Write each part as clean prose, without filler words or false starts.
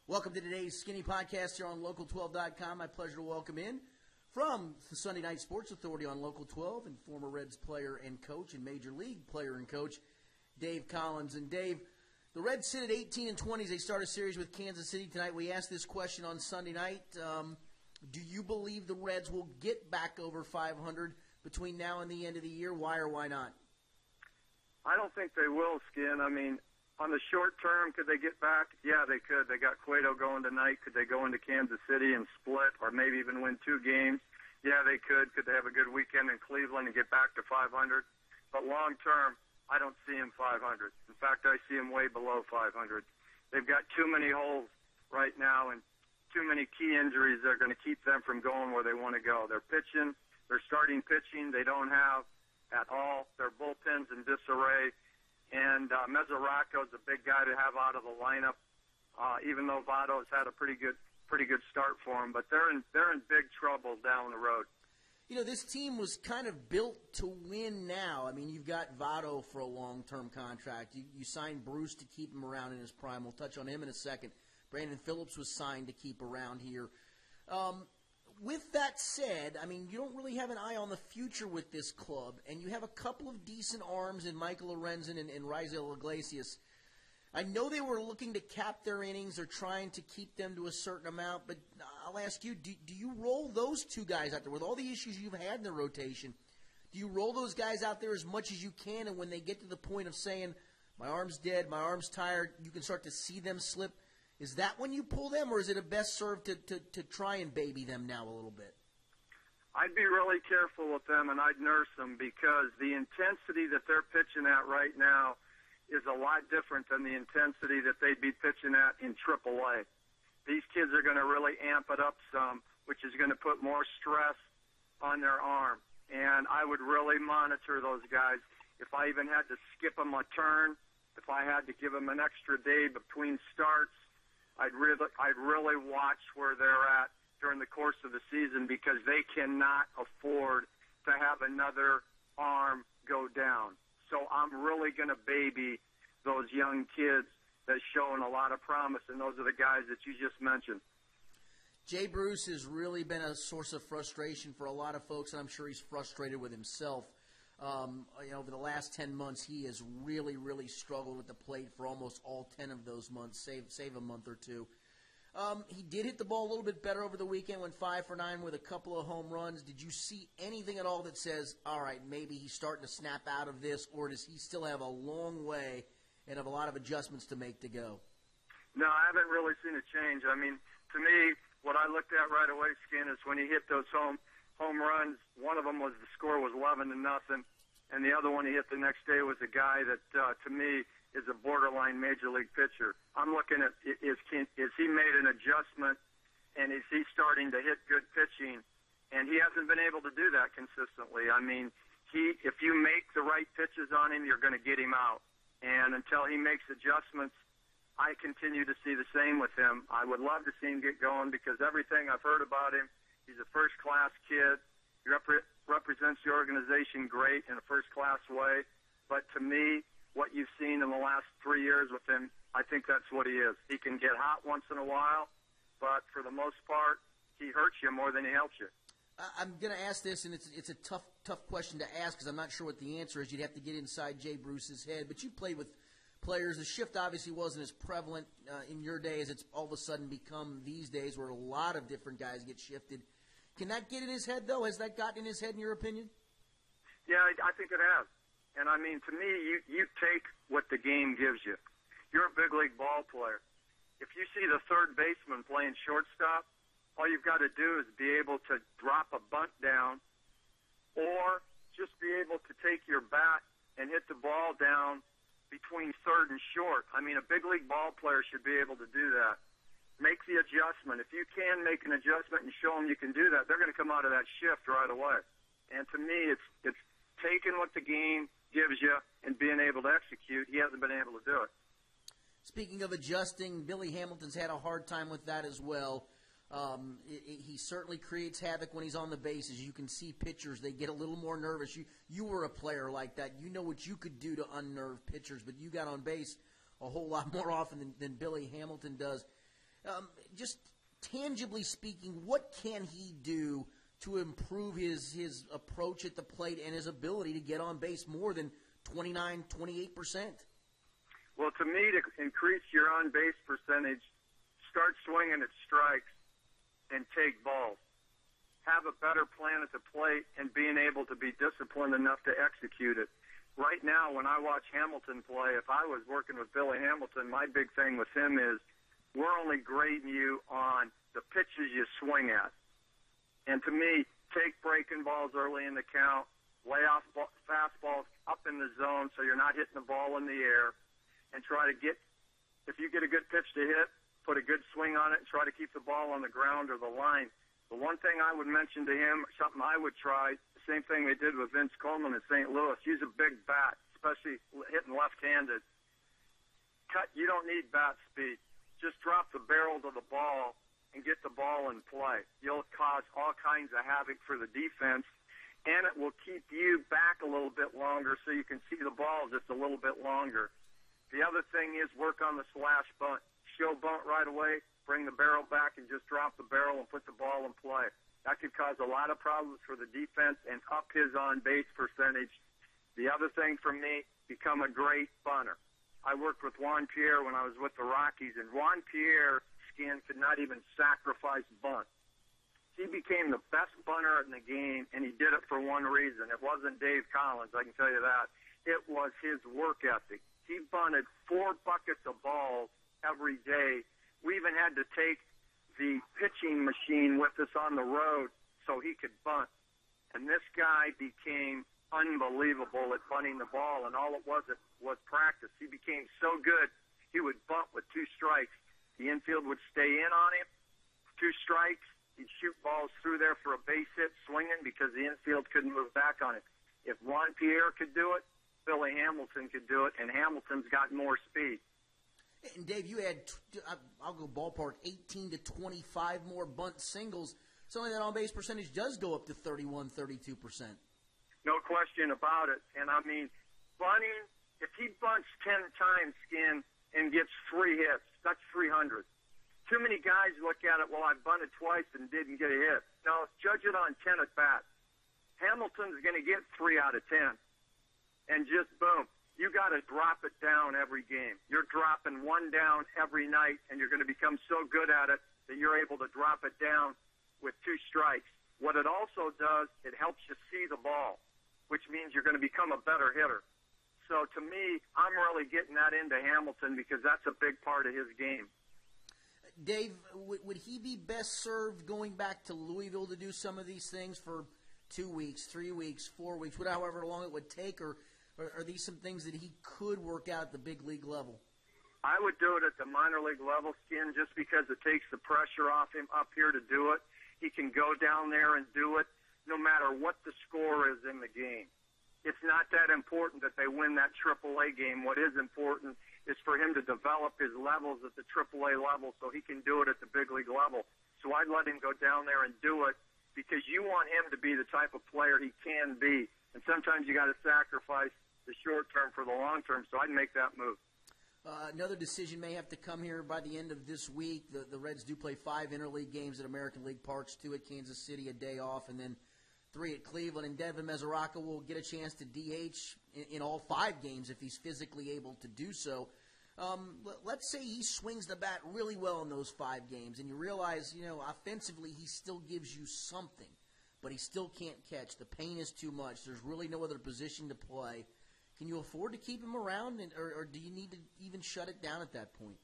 Welcome to today's Skinny Podcast here on Local12.com. My pleasure to welcome in from the Sunday Night Sports Authority on Local 12 and former Reds player and coach and Major League player and coach, Dave Collins. And Dave, the Reds sit at 18-20 as they start a series with Kansas City tonight. We asked this question on Sunday night. Do you believe the Reds will get back over 500 between now and the end of the year? Why or why not? I don't think they will, Skin. I mean, on the short term, could they get back? Yeah, they could. They got Cueto going tonight. Could they go into Kansas City and split or maybe even win 2 games? Yeah, they could. Could they have a good weekend in Cleveland and get back to 500? But long term, I don't see them 500. In fact, I see them way below 500. They've got too many holes right now and too many key injuries that are going to keep them from going where they want to go. They're pitching. They're starting pitching. They don't have at all. Their bullpen's in disarray. And Mesoraco is a big guy to have out of the lineup, even though Votto's had a pretty good start for him. But they're in big trouble down the road. You know, this team was kind of built to win now. I mean, you've got Votto for a long-term contract. You signed Bruce to keep him around in his prime. We'll touch on him in a second. Brandon Phillips was signed to keep around here. With that said, I mean, you don't really have an eye on the future with this club, and you have a couple of decent arms in Michael Lorenzen and Raisel Iglesias. I know they were looking to cap their innings or trying to keep them to a certain amount, but I'll ask you, do you roll those two guys out there with all the issues you've had in the rotation? Do you roll those guys out there as much as you can, and when they get to the point of saying, my arm's dead, my arm's tired, you can start to see them slip? Is that when you pull them, or is it a best served to try and baby them now a little bit? I'd be really careful with them, and I'd nurse them because the intensity that they're pitching at right now is a lot different than the intensity that they'd be pitching at in AAA. These kids are going to really amp it up some, which is going to put more stress on their arm. And I would really monitor those guys. If I even had to skip them a turn, if I had to give them an extra day between starts, I'd really watch where they're at during the course of the season because they cannot afford to have another arm go down. So I'm really going to baby those young kids that's showing a lot of promise, and those are the guys that you just mentioned. Jay Bruce has really been a source of frustration for a lot of folks, and I'm sure he's frustrated with himself. Over the last 10 months, he has really, really struggled with the plate for almost all 10 of those months, save a month or two. He did hit the ball a little bit better over the weekend, went 5 for 9 with a couple of home runs. Did you see anything at all that says, all right, maybe he's starting to snap out of this, or does he still have a long way and have a lot of adjustments to make to go? No, I haven't really seen a change. I mean, to me, what I looked at right away, Skin, is when he hit those home runs. One of them was the score was 11-0, and the other one he hit the next day was a guy that, to me, is a borderline major league pitcher. I'm looking at is he made an adjustment, and is he starting to hit good pitching? And he hasn't been able to do that consistently. I mean, if you make the right pitches on him, you're going to get him out. And until he makes adjustments, I continue to see the same with him. I would love to see him get going because everything I've heard about him, he's a first-class kid. He represents the organization great in a first-class way. But to me, what you've seen in the last 3 years with him, I think that's what he is. He can get hot once in a while, but for the most part, he hurts you more than he helps you. I'm going to ask this, and it's a tough question to ask because I'm not sure what the answer is. You'd have to get inside Jay Bruce's head. But you played with players. The shift obviously wasn't as prevalent in your day as it's all of a sudden become these days where a lot of different guys get shifted. Can that get in his head, though? Has that gotten in his head, in your opinion? Yeah, I think it has. And, I mean, to me, you take what the game gives you. You're a big league ball player. If you see the third baseman playing shortstop, all you've got to do is be able to drop a bunt down or just be able to take your bat and hit the ball down between third and short. I mean, a big league ball player should be able to do that. Make the adjustment. If you can make an adjustment and show them you can do that, they're going to come out of that shift right away. And to me, it's taking what the game gives you and being able to execute. He hasn't been able to do it. Speaking of adjusting, Billy Hamilton's had a hard time with that as well. He certainly creates havoc when he's on the bases. You can see pitchers, they get a little more nervous. You were a player like that. You know what you could do to unnerve pitchers, but you got on base a whole lot more often than Billy Hamilton does. Just tangibly speaking, what can he do to improve his approach at the plate and his ability to get on base more than 29, 28%? Well, to me, to increase your on-base percentage, start swinging at strikes and take balls. Have a better plan at the plate and being able to be disciplined enough to execute it. Right now, when I watch Hamilton play, if I was working with Billy Hamilton, my big thing with him is we're only grading you on the pitches you swing at. And to me, take breaking balls early in the count, lay off fastballs up in the zone so you're not hitting the ball in the air, and try to get, if you get a good pitch to hit, put a good swing on it and try to keep the ball on the ground or the line. The one thing I would mention to him, something I would try, the same thing they did with Vince Coleman in St. Louis, use a big bat, especially hitting left-handed. You don't need bat speed. Just drop the barrel to the ball and get the ball in play. You'll cause all kinds of havoc for the defense, and it will keep you back a little bit longer so you can see the ball just a little bit longer. The other thing is work on the slash bunt. Show bunt right away, bring the barrel back, and just drop the barrel and put the ball in play. That could cause a lot of problems for the defense and up his on-base percentage. The other thing for me, become a great bunter. I worked with Juan Pierre when I was with the Rockies, and Juan Pierre could not even sacrifice bunt. He became the best bunter in the game, and he did it for one reason. It wasn't Dave Collins, I can tell you that. It was his work ethic. He bunted 4 buckets of balls every day. We even had to take the pitching machine with us on the road so he could bunt. And this guy became unbelievable at bunting the ball, and all it was practice. He became so good, he would bunt with 2 strikes. The infield would stay in on him, 2 strikes. He'd shoot balls through there for a base hit swinging because the infield couldn't move back on him. If Juan Pierre could do it, Billy Hamilton could do it, and Hamilton's got more speed. And Dave, you had, I'll go ballpark, 18 to 25 more bunt singles. So that on-base percentage does go up to 31, 32%. No question about it. And, I mean, bunting, if he bunts 10 times, and gets 3 hits, that's 300. Too many guys look at it, well, I bunted twice and didn't get a hit. No, judge it on 10 at bats. Hamilton's going to get 3 out of 10. And just boom. You got to drop it down every game. You're dropping 1 down every night, and you're going to become so good at it that you're able to drop it down with 2 strikes. What it also does, it helps you see the ball, which means you're going to become a better hitter. So to me, I'm really getting that into Hamilton because that's a big part of his game. Dave, would he be best served going back to Louisville to do some of these things for 2 weeks, 3 weeks, 4 weeks, however long it would take, or are these some things that he could work out at the big league level? I would do it at the minor league level, Skin, just because it takes the pressure off him up here to do it. He can go down there and do it no matter what the score is in the game. It's not that important that they win that AAA game. What is important is for him to develop his levels at the AAA level so he can do it at the big league level. So I'd let him go down there and do it because you want him to be the type of player he can be. And sometimes you got to sacrifice the short term for the long term, so I'd make that move. Another decision may have to come here by the end of this week. The Reds do play 5 interleague games at American League Parks, 2 at Kansas City, a day off, and then 3 at Cleveland. And Devin Mesoraco will get a chance to DH in all 5 games if he's physically able to do so. Let's say he swings the bat really well in those 5 games, and you realize, offensively he still gives you something, but he still can't catch. The pain is too much. There's really no other position to play. Can you afford to keep him around, or do you need to even shut it down at that point?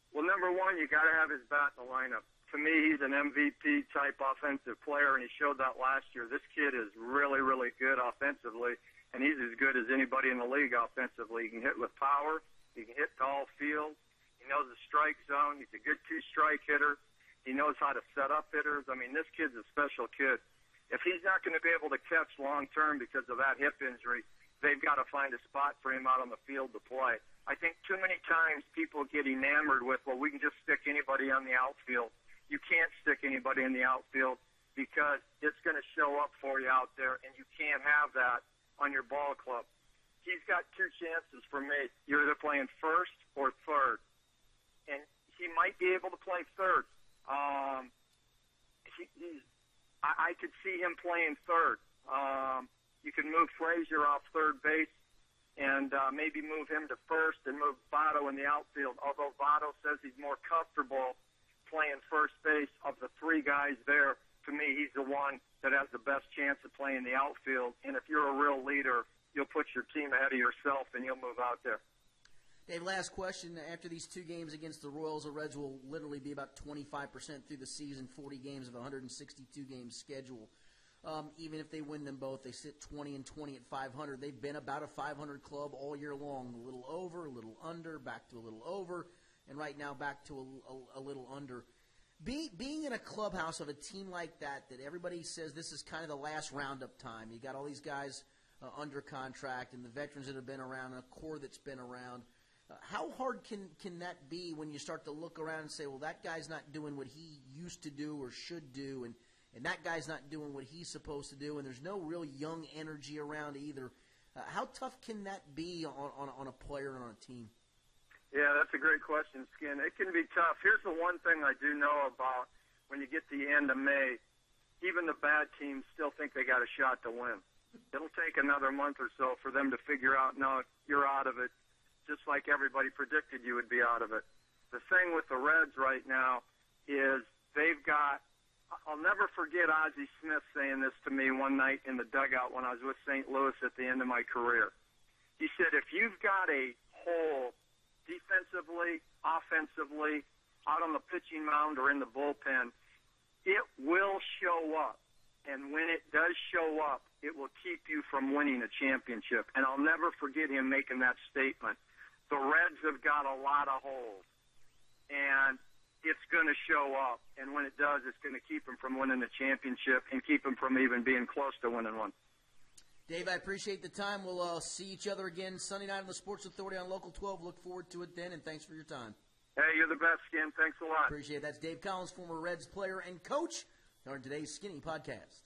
Well, number one, you got to have his bat in the lineup. To me, he's an MVP-type offensive player, and he showed that last year. This kid is really, really good offensively, and he's as good as anybody in the league offensively. He can hit with power. He can hit to all fields. He knows the strike zone. He's a good 2-strike hitter. He knows how to set up hitters. I mean, this kid's a special kid. If he's not going to be able to catch long-term because of that hip injury, they've got to find a spot for him out on the field to play. I think too many times people get enamored with, well, we can just stick anybody on the outfield. You can't stick anybody in the outfield because it's going to show up for you out there, and you can't have that on your ball club. He's got 2 chances for me. You're either playing first or third. And he might be able to play third. I could see him playing third. You can move Frazier off third base and maybe move him to first and move Votto in the outfield, although Votto says he's more comfortable playing first base. Of the three guys there, to me, he's the one that has the best chance of playing the outfield. And if you're a real leader, you'll put your team ahead of yourself and you'll move out there. Dave, last question. After these two games against the Royals, the Reds will literally be about 25% through the season, 40 games of a 162-game schedule. Even if they win them both, they sit 20-20 at 500. They've been about a 500 club all year long, a little over, a little under, back to a little over, and right now back to a little under. Being in a clubhouse of a team like that everybody says this is kind of the last roundup time. You got all these guys under contract and the veterans that have been around and a core that's been around. How hard can that be when you start to look around and say, well, that guy's not doing what he used to do or should do, and that guy's not doing what he's supposed to do, and there's no real young energy around either. How tough can that be on a player and on a team? Yeah, that's a great question, Skin. It can be tough. Here's the one thing I do know about when you get to the end of May, even the bad teams still think they got a shot to win. It'll take another month or so for them to figure out, no, you're out of it, just like everybody predicted you would be out of it. The thing with the Reds right now is they've got – I'll never forget Ozzie Smith saying this to me one night in the dugout when I was with St. Louis at the end of my career. He said, if you've got a hole – defensively, offensively, out on the pitching mound or in the bullpen, it will show up. And when it does show up, it will keep you from winning a championship. And I'll never forget him making that statement. The Reds have got a lot of holes, and it's going to show up. And when it does, it's going to keep them from winning the championship and keep them from even being close to winning one. Dave, I appreciate the time. We'll see each other again Sunday night on the Sports Authority on Local 12. Look forward to it then, and thanks for your time. Hey, you're the best, Skin. Thanks a lot. Appreciate it. That's Dave Collins, former Reds player and coach, on today's Skinny Podcast.